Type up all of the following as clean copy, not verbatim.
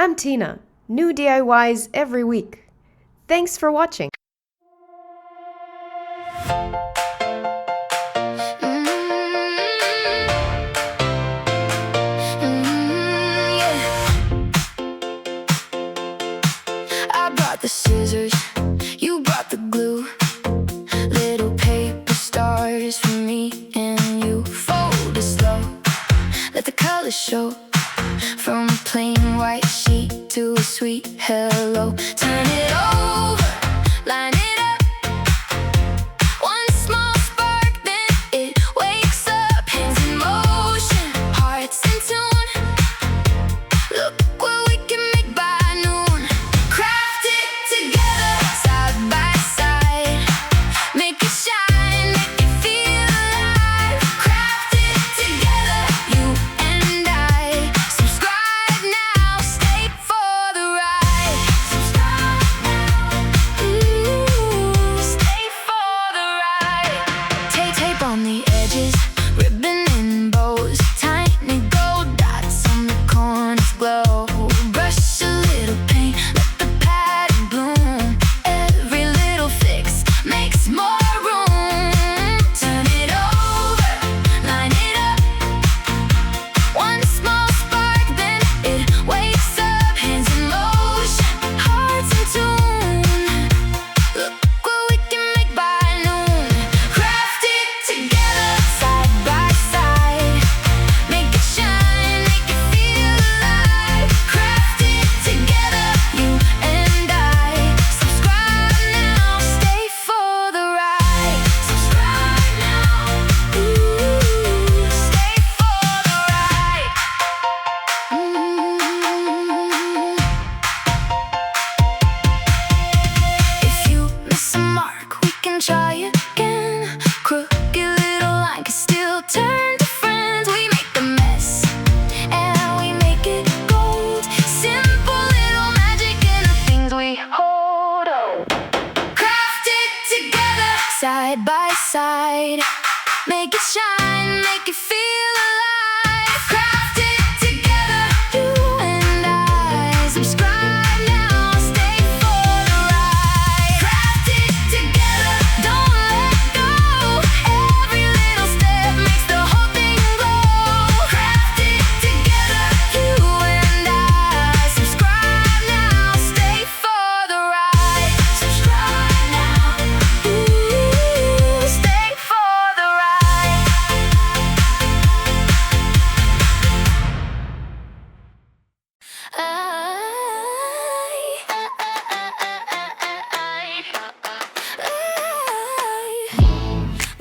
I'm Tina. New DIYs every week. Thanks for watching. I brought the scissors, you brought the glue. Little paper stars for me and you. Fold it slow, let the colors show. From a plain white sheet to a sweet hello. Turn it over, line it up. One small spark, then it wakes up. Hands in motion, hearts in tune. Look what we can make by noon. Craft it together, side by side. Make it shine, make it feel alive. Craft it together, you and I. Subscribe now, stay for the ride. Subscribe now, stay for the ride. Tape on the edges, ribbon and bows. Tiny gold dots on the corners glow. Brush a little paint, let the pattern bloom. Every little fix makes more room. Turn it over, line it up. One small spark, then it wakes up. Hands in motion, hearts in tune. Look what we can make by noon. Craft it together, side by side. Make it shine, make it feel alive. Craft it together, you and I. Subscribe now, stay for the ride. Subscribe now, stay for the ride. If you miss a mark, we can try again. Crooked little line can still turn to friends. We make a mess and we make it gold. Simple little magic in the things we hold. Oh. Craft it together, side by side. Make it shine, make it feel alive. Craft it together, you and I. Subscribe now, stay for the ride. Craft it together, don't let go. Every little step makes the whole thing glow. Craft it together, you and I. Subscribe now, stay for the ride. Subscribe now, stay for the ride.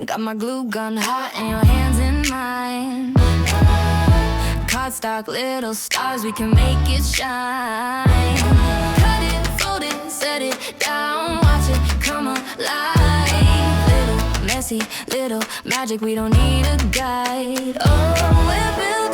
Got my glue gun hot and your hands in mine. Cardstock little stars, we can make it shine. Cut it, fold it, set it down. Watch it come alive. Little messy, little magic, we don't need a guide. Oh, we're building